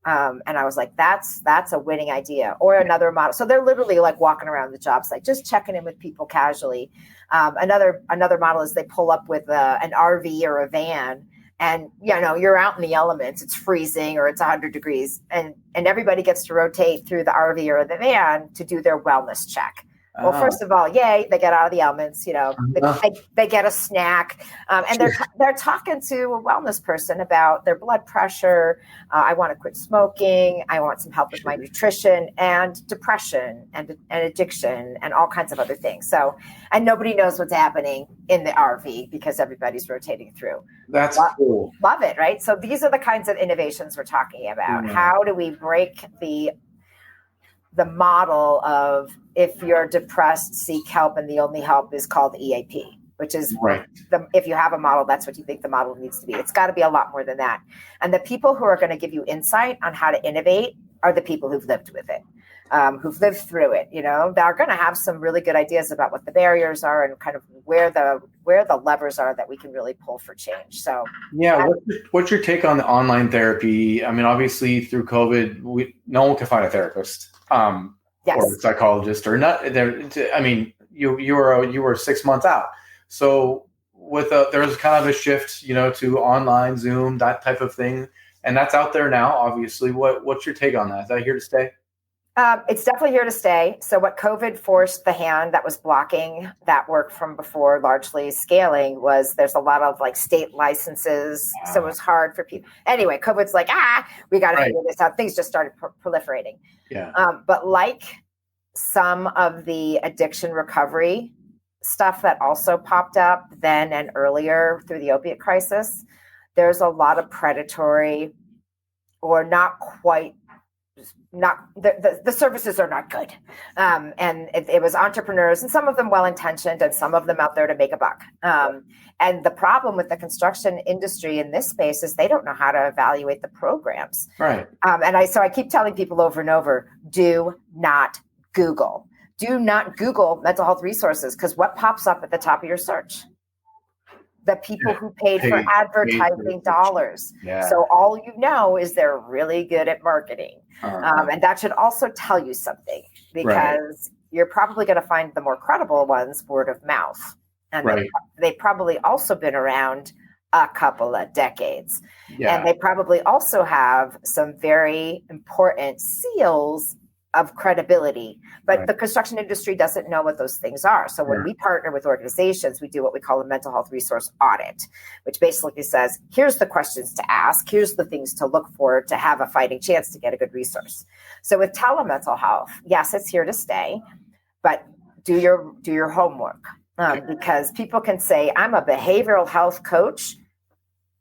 And I was like, that's a winning idea. Or another model. So they're literally like walking around the job site, just checking in with people casually. Another model is they pull up with an RV or a van, and you're out in the elements. It's freezing or it's 100 degrees, and everybody gets to rotate through the RV or the van to do their wellness check. Well, first of all, yay, they get out of the elements, they get a snack, and they're talking to a wellness person about their blood pressure. I want to quit smoking. I want some help with my nutrition and depression and addiction and all kinds of other things. So, and nobody knows what's happening in the RV because everybody's rotating through. That's cool. Love it, right? So these are the kinds of innovations we're talking about. Mm-hmm. How do we break the model of, if you're depressed, seek help, and the only help is called EAP, which is right. If you have a model, that's what you think the model needs to be. It's got to be a lot more than that. And the people who are going to give you insight on how to innovate are the people who've lived with it, who've lived through it. They're going to have some really good ideas about what the barriers are and kind of where the levers are that we can really pull for change. So yeah, what's your take on the online therapy? I mean, obviously through COVID, no one can find a therapist. Yes. Or a psychologist or not. I mean, you were 6 months out. So there's kind of a shift, to online Zoom, that type of thing. And that's out there now, obviously. What's your take on that? Is that here to stay? It's definitely here to stay. So what COVID forced the hand that was blocking that work from before largely scaling was there's a lot of like state licenses. So it was hard for people. Anyway, COVID's like, we got to figure this out. Things just started proliferating. Yeah. But like some of the addiction recovery stuff that also popped up then and earlier through the opiate crisis, there's a lot of predatory or the services are not good. And it was entrepreneurs, and some of them well-intentioned and some of them out there to make a buck. And the problem with the construction industry in this space is they don't know how to evaluate the programs. Right. So I keep telling people over and over, do not Google. Do not Google mental health resources, because what pops up at the top of your search? The people who paid for advertising dollars. Yeah. So all you know is they're really good at marketing. And that should also tell you something, because you're probably going to find the more credible ones word of mouth. And they've probably also been around a couple of decades. Yeah. And they probably also have some very important seals of credibility, but the construction industry doesn't know what those things are. So when we partner with organizations, we do what we call a mental health resource audit, which basically says, here's the questions to ask, here's the things to look for to have a fighting chance to get a good resource. So with telemental health, yes, it's here to stay, but do your homework, because people can say, I'm a behavioral health coach.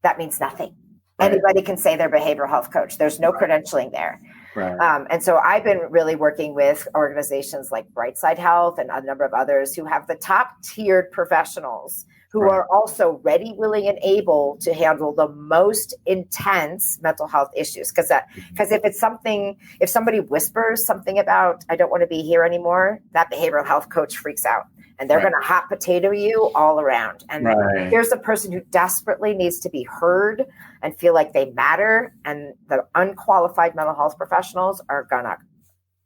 That means nothing. Anybody can say they're a behavioral health coach. There's no credentialing there. Right. And so I've been really working with organizations like Brightside Health and a number of others who have the top tiered professionals who Right. are also ready, willing, and able to handle the most intense mental health issues. Because if somebody whispers something about, I don't want to be here anymore, that behavioral health coach freaks out. And they're Right. going to hot potato you all around. And Right. here's a person who desperately needs to be heard and feel like they matter. And the unqualified mental health professionals are going to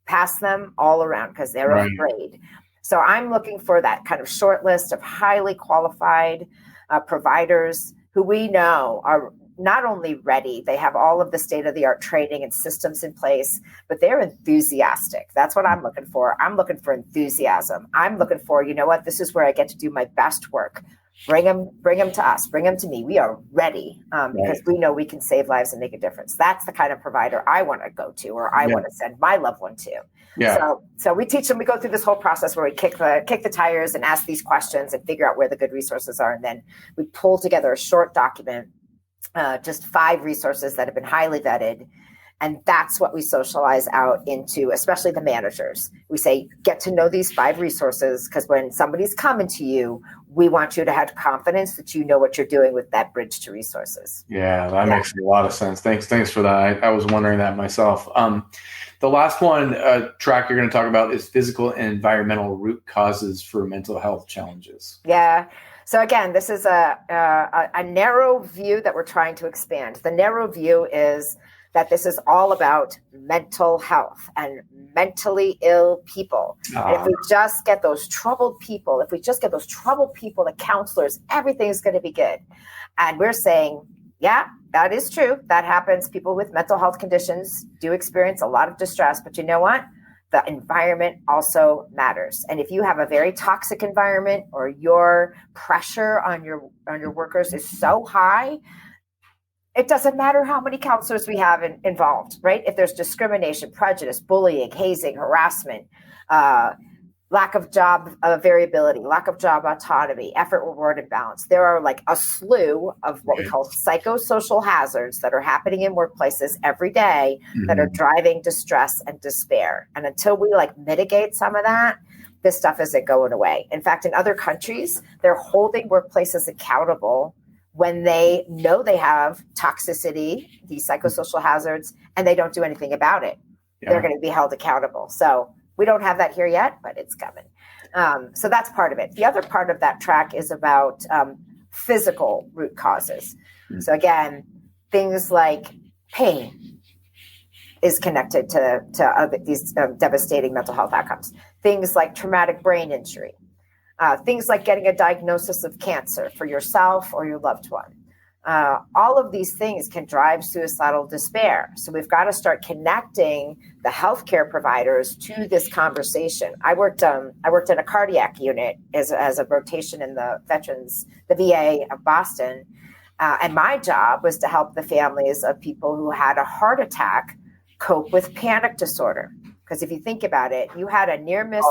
pass them all around because they're Right. afraid. So I'm looking for that kind of short list of highly qualified providers who we know are not only ready, they have all of the state-of-the-art training and systems in place, but they're enthusiastic. That's what I'm looking for. I'm looking for enthusiasm. I'm looking for, you know what, this is where I get to do my best work. Bring them to us. Bring them to me. We are ready because we know we can save lives and make a difference. That's the kind of provider I want to go to, or I want to send my loved one to. Yeah. So we teach them. We go through this whole process where we kick the tires and ask these questions and figure out where the good resources are, and then we pull together a short document, just 5 resources that have been highly vetted. And that's what we socialize out into, especially the managers. We say, get to know these 5 resources, because when somebody's coming to you, we want you to have confidence that you know what you're doing with that bridge to resources. Yeah, that makes a lot of sense. Thanks for that. I was wondering that myself. The last one track you're going to talk about is physical and environmental root causes for mental health challenges. Yeah. So again, this is a narrow view that we're trying to expand. The narrow view is that this is all about mental health and mentally ill people. And if we just get those troubled people, the counselors, everything's going to be good. And we're saying, yeah, that is true. That happens. People with mental health conditions do experience a lot of distress, but you know what? The environment also matters. And if you have a very toxic environment, or your pressure on your workers is so high, it doesn't matter how many counselors we have involved, right? If there's discrimination, prejudice, bullying, hazing, harassment, lack of job variability, lack of job autonomy, effort reward imbalance, there are like a slew of what we call psychosocial hazards that are happening in workplaces every day that are driving distress and despair. And until we mitigate some of that, this stuff isn't going away. In fact, in other countries, they're holding workplaces accountable when they know they have toxicity, these psychosocial hazards, and they don't do anything about it. Yeah. They're going to be held accountable. So we don't have that here yet, but it's coming. So that's part of it. The other part of that track is about physical root causes. So again, things like pain is connected to these devastating mental health outcomes. Things like traumatic brain injury. Things like getting a diagnosis of cancer for yourself or your loved one. All of these things can drive suicidal despair. So we've got to start connecting the healthcare providers to this conversation. I worked in a cardiac unit as a rotation in the VA of Boston. And my job was to help the families of people who had a heart attack cope with panic disorder. Because if you think about it, you had a near miss.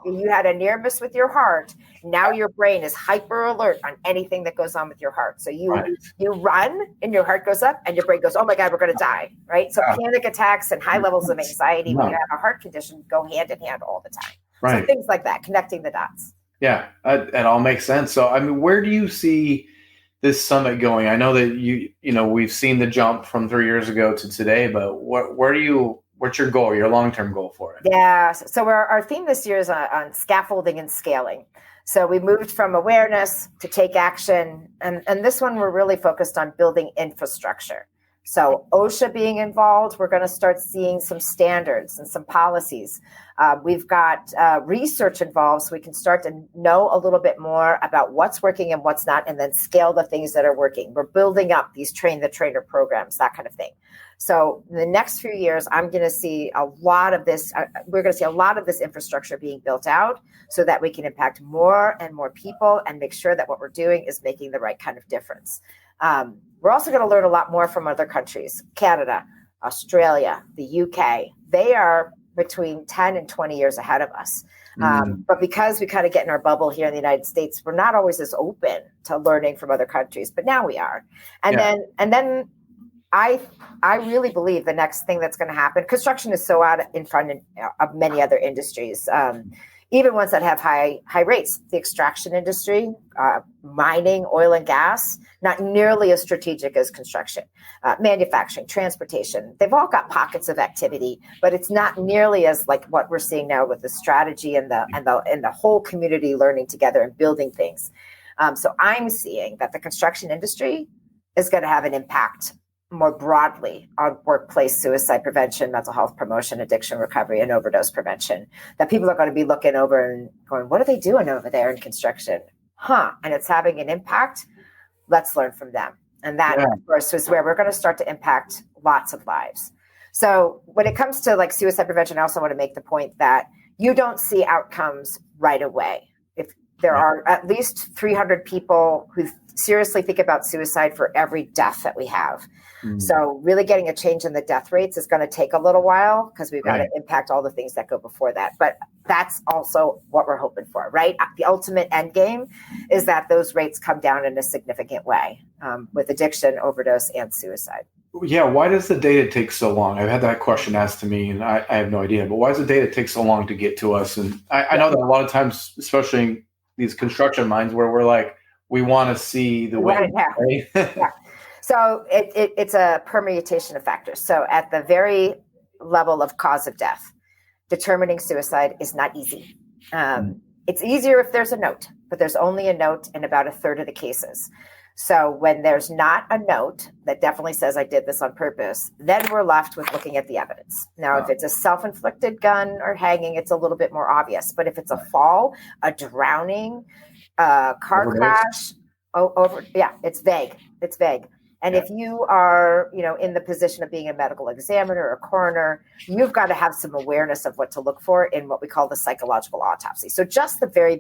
You had a near miss with your heart. Now your brain is hyper alert on anything that goes on with your heart. So you run, and your heart goes up, and your brain goes, "Oh my God, we're going to die!" Right? So panic attacks and high levels of anxiety when you have a heart condition go hand in hand all the time. Right. So things like that, connecting the dots. Yeah, it all makes sense. So I mean, where do you see this summit going? I know that we've seen the jump from 3 years ago to today, but what's your goal, your long-term goal for it? Yeah. So our theme this year is on scaffolding and scaling. So we moved from awareness to take action. And this one, we're really focused on building infrastructure. So OSHA being involved, we're going to start seeing some standards and some policies. We've got research involved, so we can start to know a little bit more about what's working and what's not, and then scale the things that are working. We're building up these train the trainer programs, that kind of thing. So in the next few years, I'm going to see a lot of this. We're going to see a lot of this infrastructure being built out so that we can impact more and more people and make sure that what we're doing is making the right kind of difference. We're also going to learn a lot more from other countries, Canada, Australia, the UK. They are between 10 and 20 years ahead of us. But because we kind of get in our bubble here in the United States, we're not always as open to learning from other countries, but now we are. And then I really believe the next thing that's going to happen, construction is so out in front of many other industries, even ones that have high rates. The extraction industry, mining, oil and gas, not nearly as strategic as construction. Manufacturing, transportation, they've all got pockets of activity, but it's not nearly as like what we're seeing now with the strategy and the whole community learning together and building things. So I'm seeing that the construction industry is going to have an impact more broadly on workplace suicide prevention, mental health promotion, addiction recovery, and overdose prevention, that people are going to be looking over and going, what are they doing over there in construction? And it's having an impact. Let's learn from them. And that, of course, is where we're going to start to impact lots of lives. So when it comes to like suicide prevention, I also want to make the point that you don't see outcomes right away. If there are at least 300 people who seriously think about suicide for every death that we have. So really getting a change in the death rates is going to take a little while because we've got to impact all the things that go before that. But that's also what we're hoping for, right? The ultimate end game is that those rates come down in a significant way with addiction, overdose, and suicide. Yeah. Why does the data take so long? I've had that question asked to me and I have no idea, but why does the data take so long to get to us? And I know that a lot of times, especially in these construction mines where we're like, we want to see the way. Right? So it's a permutation of factors. So at the very level of cause of death, determining suicide is not easy. It's easier if there's a note, but there's only a note in about a third of the cases. So when there's not a note that definitely says I did this on purpose, then we're left with looking at the evidence. Now, if it's a self-inflicted gun or hanging, it's a little bit more obvious. But if it's a fall, a drowning, car crash, it's vague. It's vague. And if you are, in the position of being a medical examiner or coroner, you've got to have some awareness of what to look for in what we call the psychological autopsy. So just the very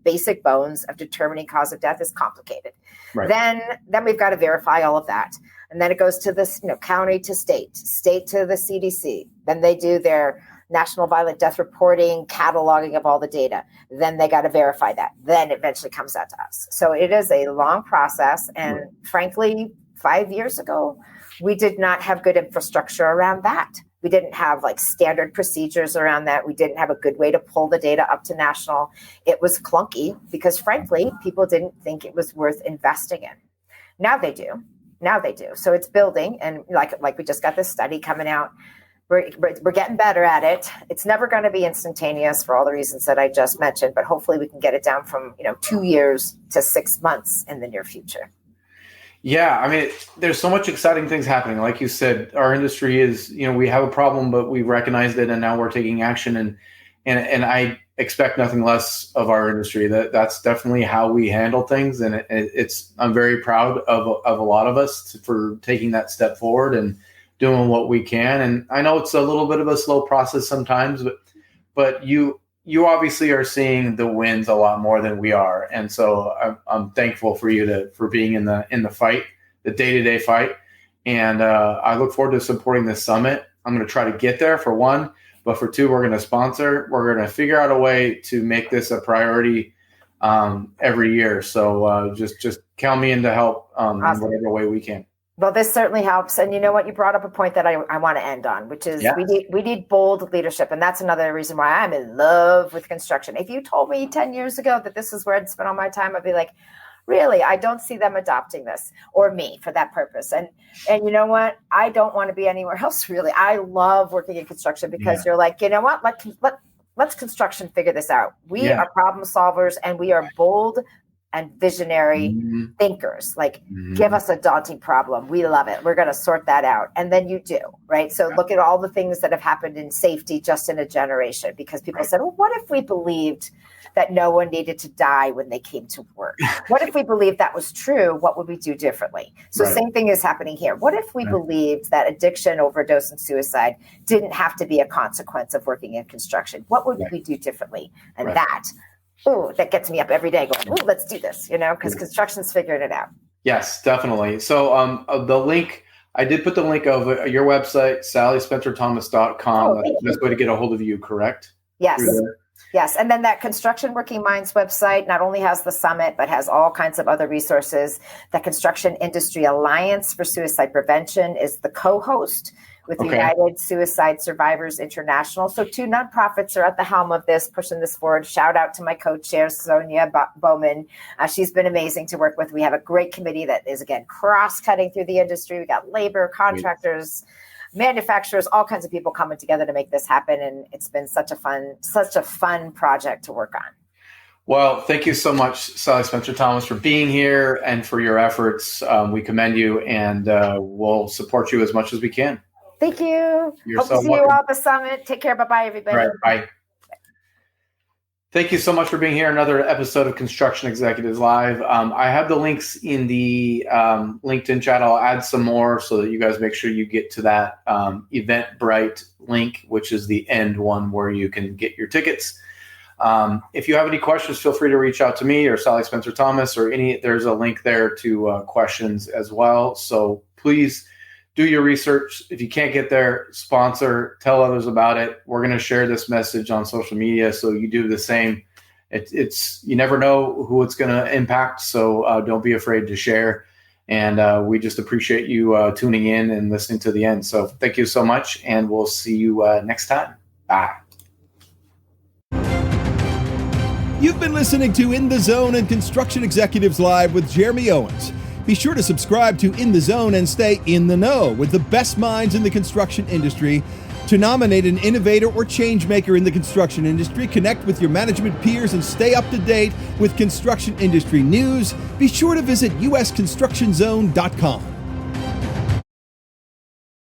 basic bones of determining cause of death is complicated. Right. Then we've got to verify all of that. And then it goes to this, county to state to the CDC. Then they do their National Violent Death Reporting, cataloging of all the data. Then they got to verify that. Then it eventually comes out to us. So it is a long process. And frankly, 5 years ago, we did not have good infrastructure around that. We didn't have like standard procedures around that. We didn't have a good way to pull the data up to national. It was clunky because frankly, people didn't think it was worth investing in. Now they do. So it's building. And like we just got this study coming out. We're getting better at it. It's never going to be instantaneous for all the reasons that I just mentioned, but hopefully we can get it down from 2 years to 6 months in the near future. Yeah, I mean, there's so much exciting things happening. Like you said, our industry is, we have a problem, but we recognized it, and now we're taking action. And I expect nothing less of our industry. That's definitely how we handle things, and I'm very proud of a lot of us for taking that step forward and doing what we can. And I know it's a little bit of a slow process sometimes, but you obviously are seeing the wins a lot more than we are. And so I'm thankful for you for being in the fight, the day-to-day fight. And I look forward to supporting this summit. I'm going to try to get there for one, but for two, we're going to sponsor. We're going to figure out a way to make this a priority every year. So just count me in to help in whatever way we can. Well, this certainly helps. And you know what? You brought up a point that I want to end on, which is we need bold leadership. And that's another reason why I'm in love with construction. If you told me 10 years ago that this is where I'd spend all my time, I'd be like, really? I don't see them adopting this or me for that purpose. And you know what? I don't want to be anywhere else, really. I love working in construction because you're like, you know what? Let's construction figure this out. We are problem solvers and we are bold and visionary thinkers. Give us a daunting problem. We love it. We're going to sort that out. And then you do, right? So look at all the things that have happened in safety just in a generation, because people said, well, what if we believed that no one needed to die when they came to work? What if we believed that was true? What would we do differently? So same thing is happening here. What if we believed that addiction, overdose, and suicide didn't have to be a consequence of working in construction? What would we do differently? And that gets me up every day going, let's do this, because construction's figuring it out. Yes, definitely. So the link, I did put the link of your website, SallySpencerThomas.com. That's the best way to get a hold of you, correct? Yes. Yes. And then that Construction Working Minds website not only has the summit, but has all kinds of other resources. The Construction Industry Alliance for Suicide Prevention is the co-host. with Okay. United Suicide Survivors International. So 2 nonprofits are at the helm of this, pushing this forward. Shout out to my co-chair, Sonia Bowman. She's been amazing to work with. We have a great committee that is, again, cross-cutting through the industry. We got labor, contractors, manufacturers, all kinds of people coming together to make this happen. And it's been such a fun project to work on. Well, thank you so much, Sally Spencer Thomas, for being here and for your efforts. We commend you, and we'll support you as much as we can. Thank you. You're Hope so to see welcome. you all at the summit. Take care. Bye-bye, everybody. All right, bye. Thank you so much for being here. Another episode of Construction Executives Live. I have the links in the LinkedIn chat. I'll add some more so that you guys make sure you get to that Eventbrite link, which is the end one where you can get your tickets. If you have any questions, feel free to reach out to me or Sally Spencer Thomas or there's a link there to questions as well. So please do your research. If you can't get there, sponsor, tell others about it. We're going to share this message on social media, so you do the same. It's you never know who it's going to impact, so don't be afraid to share. And we just appreciate you tuning in and listening to the end. So thank you so much, and we'll see you next time. Bye. You've been listening to In the Zone and Construction Executives Live with Jeremy Owens. Be sure to subscribe to In the Zone and stay in the know with the best minds in the construction industry. To nominate an innovator or change maker in the construction industry, connect with your management peers and stay up to date with construction industry news. Be sure to visit usconstructionzone.com.